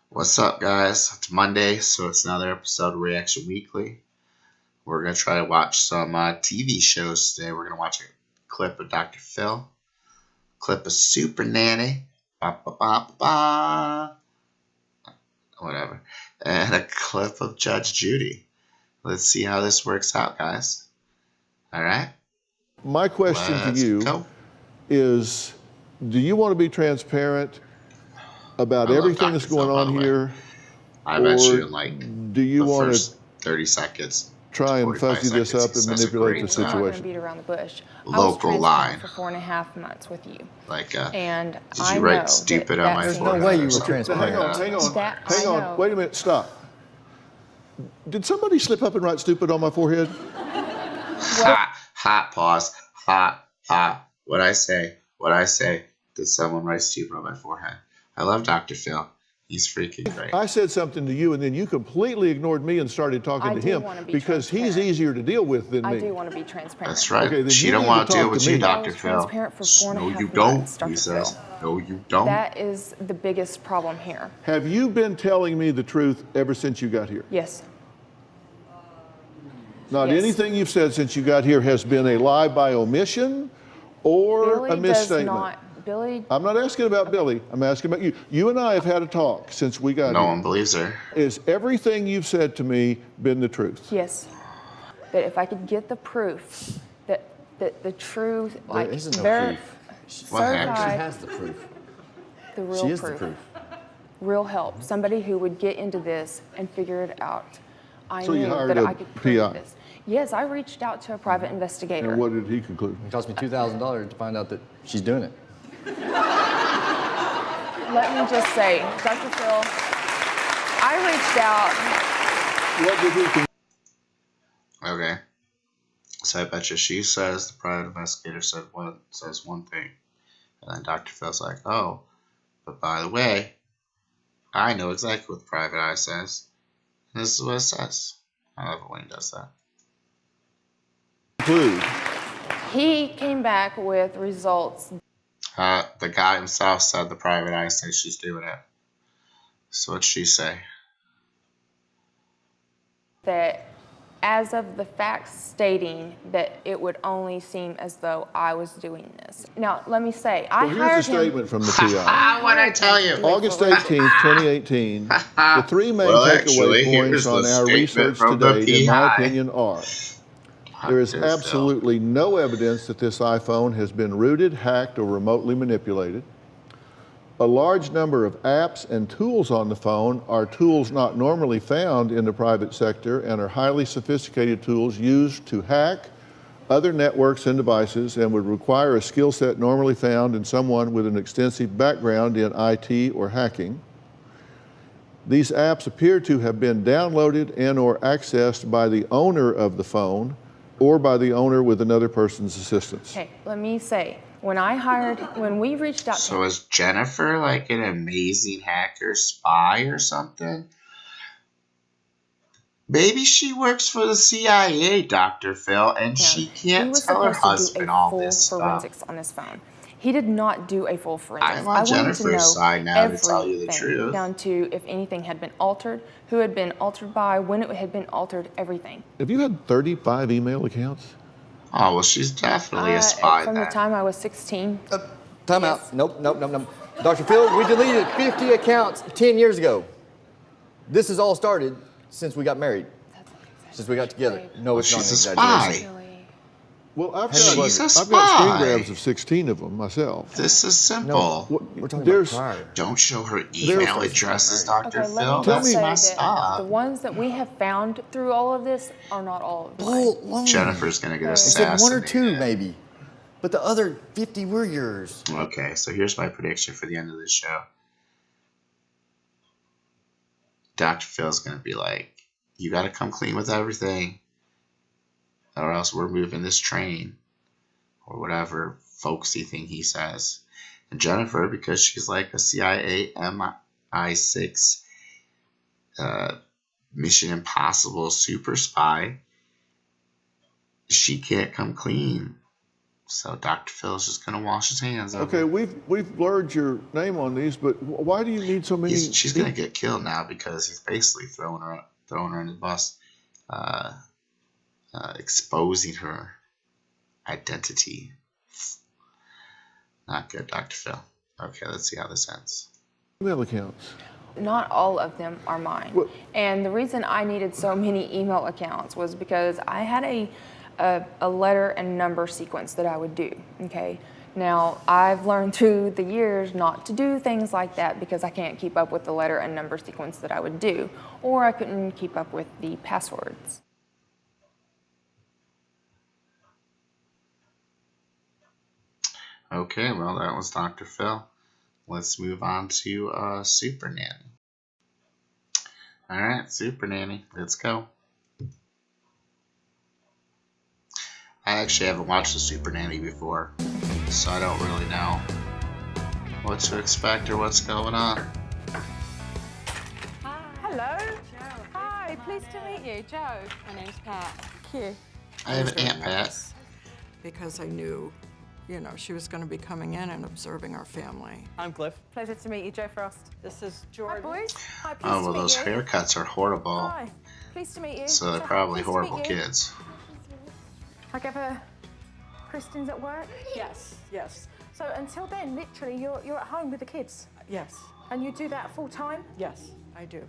What's up, guys? It's Monday, so it's another episode of Reaction Weekly. We're going to try to watch some TV shows today. We're going to watch a clip of Dr. Phil, a clip of Super Nanny, whatever, and a clip of Judge Judy. Let's see how this works out, guys. All right? My question to you is, do you want to be transparent about everything that's going on here? I bet you in like do you the want first to 30 seconds try and fuzzy this up and manipulate the I'm not going to situation? beat around the bush. Local I was line. for 4.5 months with you. Like, and did you write stupid on my There's forehead? no way you were transparent. Hang on. Wait a minute. Stop. Did somebody slip up and write stupid on my forehead? Hot pause. Hot. What I say? Did someone write stupid on my forehead? I love Dr. Phil. He's freaking great. I said something to you, and then you completely ignored me and started talking to him because he's easier to deal with than me. I do want to be transparent. That's right. Okay, then she you don't need want to to deal talk with to you, me. Dr. I was Phil. transparent for 4.5 No, you months, don't, he Dr. says. Phil. No, you don't. That is the biggest problem here. Have you been telling me the truth ever since you got here? Yes. Not Yes. anything you've said since you got here has been a lie by omission or Billy a misstatement. does not. Billy. I'm not asking about Billy. I'm asking about you. You and I have had a talk since we got No here. one believes her. Is everything you've said to me been the truth? Yes. But if I could get the proof that the truth, like isn't no proof. What happened? She certified, has the proof. the real She is proof, the proof. real help, somebody who would get into this and figure it out. I So you knew hired that a I could prove PI? this. Yes, I reached out to a private investigator. And what did he conclude? It cost me $2,000 to find out that she's doing it. Let me just say, Dr. Phil, I reached out. What did he conclude? Okay. So I bet you she says the private investigator says one thing. And then Dr. Phil's like, oh, but by the way, I know exactly what the private eye says. And this is what it says. I love it when he does that. He came back with results. The guy himself said the private eye says she's doing it. So what'd she say? That as of the facts stating that it would only seem as though I was doing this. Now, let me say, I Well, hired here's a him. statement from the PI. What'd I tell you? August 18th, 2018, the three main takeaway points on our research today, in my opinion, are: there is absolutely no evidence that this iPhone has been rooted, hacked, or remotely manipulated. A large number of apps and tools on the phone are tools not normally found in the private sector and are highly sophisticated tools used to hack other networks and devices and would require a skill set normally found in someone with an extensive background in IT or hacking. These apps appear to have been downloaded and or accessed by the owner of the phone or by the owner with another person's assistance. Okay, let me say, when we reached out to So is Jennifer like an amazing hacker spy or something? Maybe she works for the CIA, Dr. Phil, and she can't tell her husband all this stuff. forensics on his phone. He did not do a full forensics. I'm on Jennifer's side now, to tell you the truth. Down to if anything had been altered, who had been altered by, when it had been altered, everything. Have you had 35 email accounts? Oh, well, she's definitely a spy From then. the time I was 16. Time out. Nope. Dr. Phil, we deleted 50 accounts 10 years ago. This has all started since we got married. Since we got together. No, it's not an She's a exaggeration. spy. Well, I've She's a got screen spy. grabs of 16 of them myself. This is simple. We're talking There's- about prior. Don't show her email addresses, Dr. Okay, Phil. let me Tell That's just say messed that up. the ones that we have found through all of this are not all of them. Bull. Jennifer's going to get I said one or assassinated. two, maybe. But the other 50 were yours. Okay, so here's my prediction for the end of the show. Dr. Phil's going to be like, you got to come clean with everything, or else we're moving this train, or whatever folksy thing he says. And Jennifer, because she's like a CIA MI6 Mission Impossible super spy, she can't come clean So Dr. Phil's just gonna wash his hands of Okay, it. we've blurred your name on these, but why do you need so many? She's gonna get killed now because he's basically throwing her in the bus, exposing her identity. Not good, Dr. Phil. Okay, let's see how this ends. Email accounts. Not all of them are mine. What? And the reason I needed so many email accounts was because I had a letter and number sequence that I would do, okay? Now, I've learned through the years not to do things like that because I can't keep up with the letter and number sequence that I would do, or I couldn't keep up with the passwords. Okay, well, that was Dr. Phil. Let's move on to Super Nanny. All right, Super Nanny, let's go. I actually haven't watched the Super Nanny before, so I don't really know what to expect or what's going on. Hi. Hello. Joe. Hi, pleased to meet you. Joe. My name's Pat. Cute. I have an Aunt Pat. Because I knew, you know, she was going to be coming in and observing our family. I'm Cliff. Pleasure to meet you, Joe Frost. This is Jordan. Hi, boys. Hi, pleased Oh, well, to meet those you. haircuts are horrible. Hi. Pleased to meet you. So they're probably pleased to horrible meet you. kids. Like ever, Kristen's at work? Yes, yes, So until then, literally, you're at home with the kids? yes, And you do that full time? yes, I do.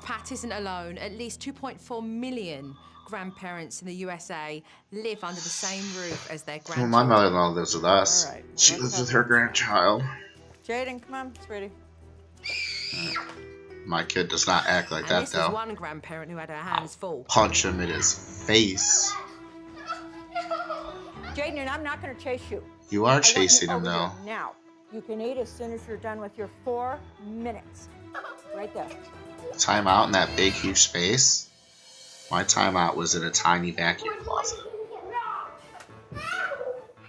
Pat isn't alone. At least 2.4 million grandparents in the USA live under the same roof as their Well, grandchildren. my mother-in-law lives with us. All right, well, She let's lives have with her this. grandchild. Jaden, come on, sweetie. My kid does not act like And that, this though. was one grandparent who had her hands full. Punch him in his face. Jaden, I'm not going to chase you. You are chasing him, though. Now, you can eat as soon as you're done with your 4 minutes. Right there. Timeout in that big, huge space? My timeout was in a tiny vacuum closet.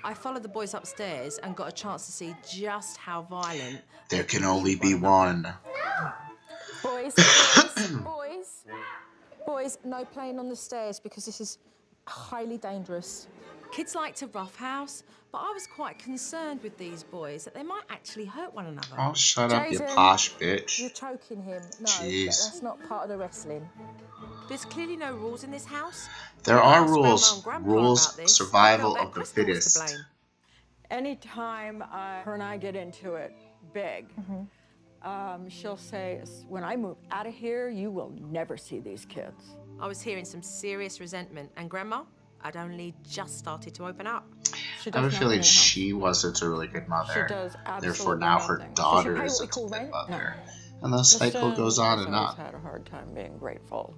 I followed the boys upstairs and got a chance to see just how violent. There can only be one. Boys, boys, no playing on the stairs because this is highly dangerous. Kids like to roughhouse, but I was quite concerned with these boys that they might actually hurt one another. Oh, shut up, you Jason, posh bitch. You're choking him. No, Jeez. that's not part of the wrestling. There's clearly no rules in this house. There I are asked Grandma rules. and Grandpa Rules, about this. survival They felt of the that Kristen was to fittest. blame. Anytime her and I get into it big, she'll say, when I move out of here, you will never see these kids. I was hearing some serious resentment, and Grandma, I'd only just started to open up. She I have a does feeling nothing at home. she wasn't a really good mother. She does Therefore, absolutely now her nothing. daughter Does she pay what we isn't a call good rent? mother. And the cycle goes on and I've on. had a hard time being grateful,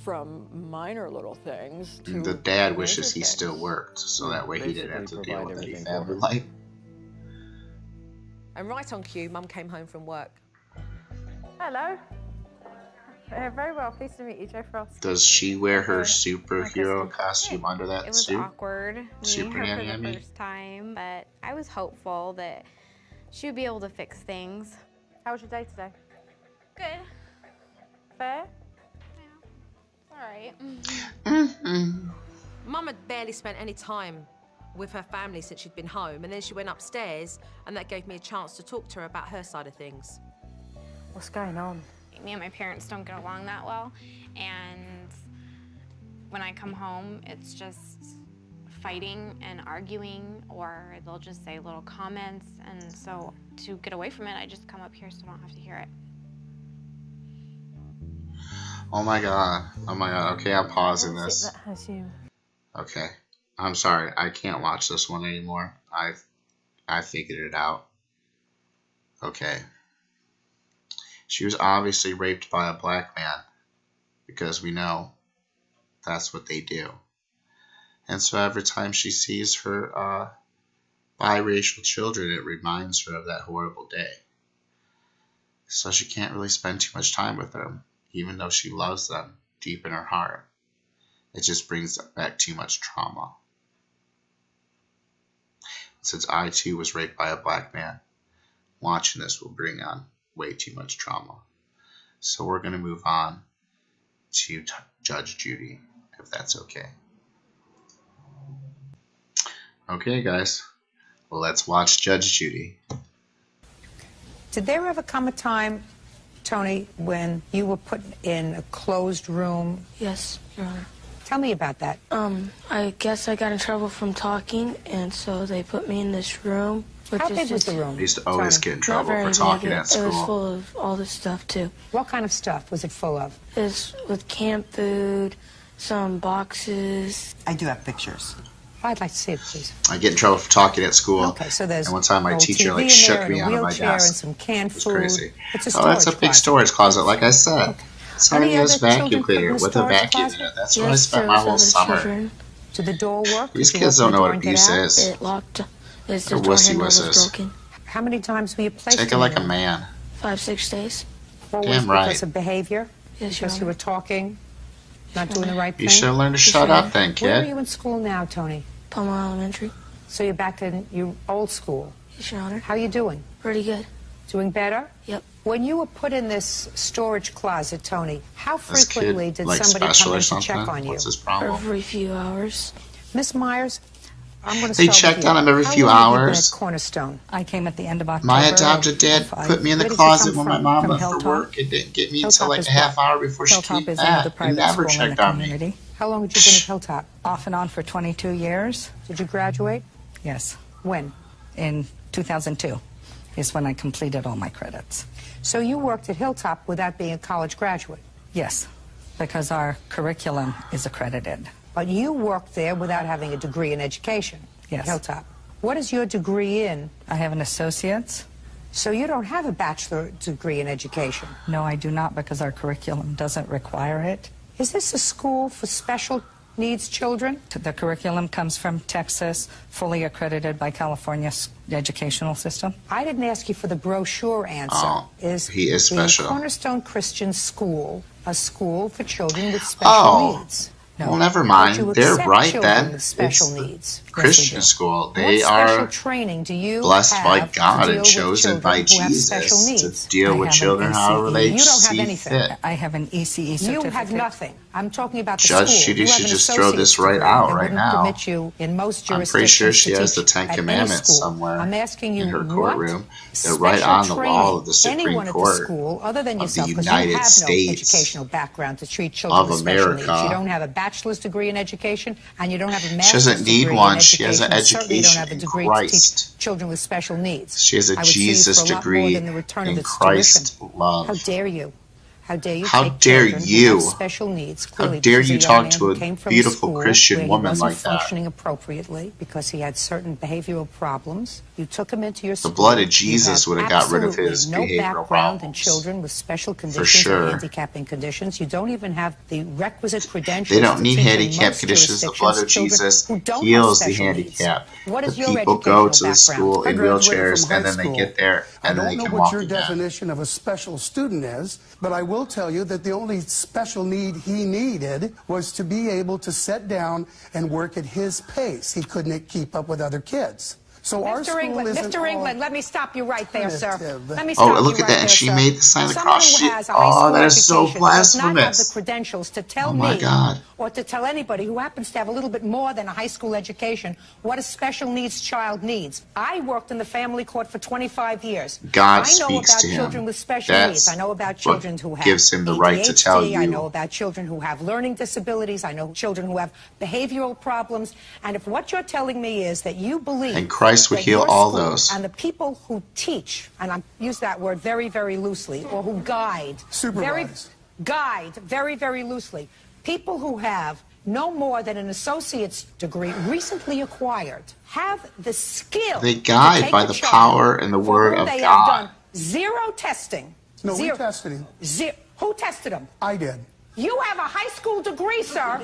from minor little things to The dad major wishes he things. still worked, so that way he didn't have to Basically deal provide with any everything for family her. life. And right on cue, Mum came home from work. Hello. Very well. Pleased to meet you, Joe Frost. Does she wear her Okay. superhero Okay. costume under It that was suit? awkward meeting Super her Nanny, for I the mean. first time, but I was hopeful that she would be able to fix things. How was your day today? Good. Fair? All right. Mum had barely spent any time with her family since she'd been home, and then she went upstairs, and that gave me a chance to talk to her about her side of things. What's going on? Me and my parents don't get along that well, and when I come home, it's just fighting and arguing, or they'll just say little comments, and so to get away from it, I just come up here so I don't have to hear it. Oh my god. Oh my god. Okay, I'm pausing What is this. it that has you? Okay. I'm sorry. I can't watch this one anymore. I figured it out. Okay. She was obviously raped by a black man, because we know that's what they do. And so every time she sees her biracial children, it reminds her of that horrible day. So she can't really spend too much time with them, even though she loves them deep in her heart. It just brings back too much trauma. Since I too was raped by a black man, watching this will bring on way too much trauma. So we're going to move on to Judge Judy, if that's okay. Okay, guys. Well, let's watch Judge Judy. Did there ever come a time, Tony, when you were put in a closed room? Yes, Your Honor. Tell me about that. I guess I got in trouble from talking, and so they put me in this room. How big was the room? I used to always get in trouble for big. talking at school. It was full of all this stuff, too. What kind of stuff was it full of? It was with camp food, some boxes. I do have pictures. I'd like to see it, please. I get in trouble for talking at school. Okay, so there's and one time my old teacher TV shook in me there, out of my wheelchair desk. and some canned It was food. crazy. It's a That's a big closet. storage closet, like I said. Okay. Sorry, Any has other vacuum children cleaner put in the with a storage vacuum in closet? it. That's where I spent my whole summer. Did the door work? These Did you kids open don't know the door what and get abuse out? is. It locked. It's They're the door wussy handle was wusses. broken. How many times were you placed Take it in like there? a man. 5-6 days. Always Damn right. because of behavior? Yes, Your Because you Honor. were talking, not doing the right thing? You should have learned to shut up then, Where are kid. you in school now, Tony? Palmer Elementary. So you're back in your old school. Yes, Your Honor. How you doing? Pretty good. Doing better? Yep. When you were put in this storage closet, Tony, how This frequently kid, did like, somebody special come or in to something? check on you? What's his problem? Every few hours. Miss Myers, I'm going to They start checked with you. on him every How few long have you been hours. at Cornerstone? I came at the end of October. My adopted dad of 05. put me in the Where did you closet come when my from? mom From left for Hilltop? work and didn't get me until Hilltop like is a half what? hour before she Hilltop came is another back and private never school in checked the on me. community. How long had you been at Hilltop? Off and on for 22 years. Did you graduate? Yes. When? In 2002 is when I completed all my credits. So you worked at Hilltop without being a college graduate? Yes, because our curriculum is accredited. But you worked there without having a degree in education? Yes. At Hilltop. What is your degree in? I have an associate's. So you don't have a bachelor degree in education? No, I do not, because our curriculum doesn't require it. Is this a school for special needs children? The curriculum comes from Texas, fully accredited by California's educational system. I didn't ask you for the brochure answer. Oh, he is special. The Cornerstone Christian School a school for children with special needs? Well, never But mind. you They're accept right children then. with special It's needs. Christian school. They What special are training do you blessed have by to God deal and with chosen by children who have special Jesus needs? to deal with children however they You don't have see anything. fit. I have an ECE certificate. You have nothing. I'm talking about the Judge school. Judy You have should an just throw this associate's right degree. out They right wouldn't now. permit you in most I'm jurisdictions pretty sure she to has the teach Ten at any Commandments school. somewhere I'm asking you in her what courtroom. They're right special on the wall training of the Supreme anyone at the Court school, other than of yourself, the because you United have States no educational background to treat children of with special needs. America. You don't have a bachelor's degree in education, and you don't have a She master's doesn't need degree one. in She has an education. Certainly you don't have a education in degree to Christ. teach children with special needs. She has a I would sue you Jesus for a lot more degree than the return of in its Christ tuition. love. How dare you? How dare you How take dare children who you? have special needs? How Clearly, dare this is you a young talk man to who a came from beautiful school Christian where woman he wasn't like that? functioning appropriately because he had certain behavioral problems. You took him into your school. The blood of You Jesus would have got rid of his absolutely no behavioral background in problems. children with special conditions sure. or handicapping conditions. You don't even have the requisite credentials. They don't to need teach in handicap most conditions. The blood of jurisdictions Jesus children who don't heals have the special needs. handicap. What is The your people go educational to the school in background? wheelchairs and then they get there and then I they don't can know walk what your again. definition of a special student is, but I will tell you that the only special need he needed was to be able to sit down and work at his pace. He couldn't keep up with other kids. So our school isn't Mr. all England, let me stop you right there, sir. primitive. Let me stop Oh, you look at right that. there, And she sir. made the sign of the Someone cross. who has a high Oh, school that is so education does not have the blasphemous. credentials to tell Oh, my me God. or to tell anybody who happens to have a little bit more than a high school education what a special needs child needs. I worked in the family court for 25 years. God I know speaks about to him. children with special That's needs. I know about what children who have gives him the right to tell ADHD. I you. know about children who have learning disabilities. I know children who have behavioral problems. And if what you're telling me is that you believe And Christ would that heal your all school those. and the people who teach, and I use that word very, very loosely, or who guide, guide very, very loosely, people who have no more than an associate's degree recently acquired have the skill. They to guide take by a the child power and the for word whom of they God. have done zero testing. No, we Zero. tested him. Who tested him? I did. You have a high school degree, sir.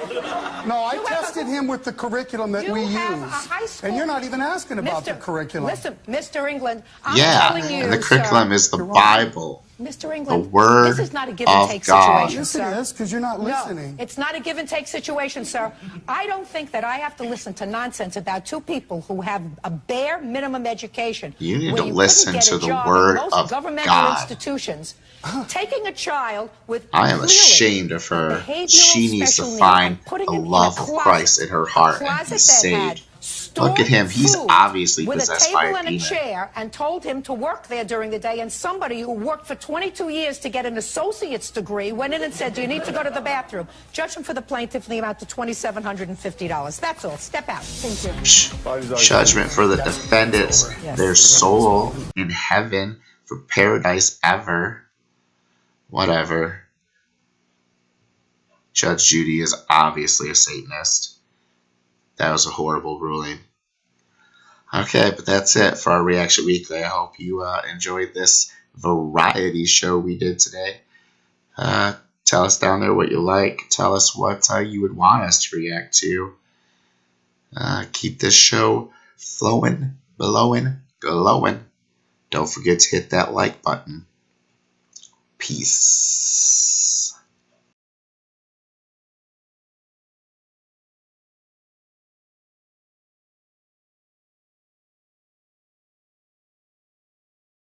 No, I You have tested him with the curriculum that You we have use. a high school. And you're not even asking about the Mr. curriculum. Listen, Mr. England, I'm Yeah, telling you, and the curriculum sir, is the Bible. Mr. England, the word this is not a give and of take God. situation, Yes, sir. it is, because you're not listening. No, it's not a give and take situation, sir. I don't think that I have to listen to nonsense about two people who have a bare minimum education. You need where to you listen couldn't get to a the job word in most of governmental God. institutions. Taking a child with I am clearly ashamed of her. behavioral She needs special to needs find and putting the it in a love of closet, Christ in her heart a and closet be that saved. had Look at him. He's food obviously with a possessed by table a and a demon. chair and told him to work there during the day, and somebody who worked for 22 years to get an associate's degree went in and said, do you need to go to the bathroom? Judgment for the plaintiff in the amount of $2,750. That's all. Step out. Thank you. Judgment for the defendants, their soul in heaven for paradise ever. Whatever. Judge Judy is obviously a Satanist. That was a horrible ruling. Okay, but that's it for our Reaction Weekly. I hope you enjoyed this variety show we did today. Tell us down there what you like. Tell us what you would want us to react to. Keep this show flowing, blowing, glowing. Don't forget to hit that like button. Peace.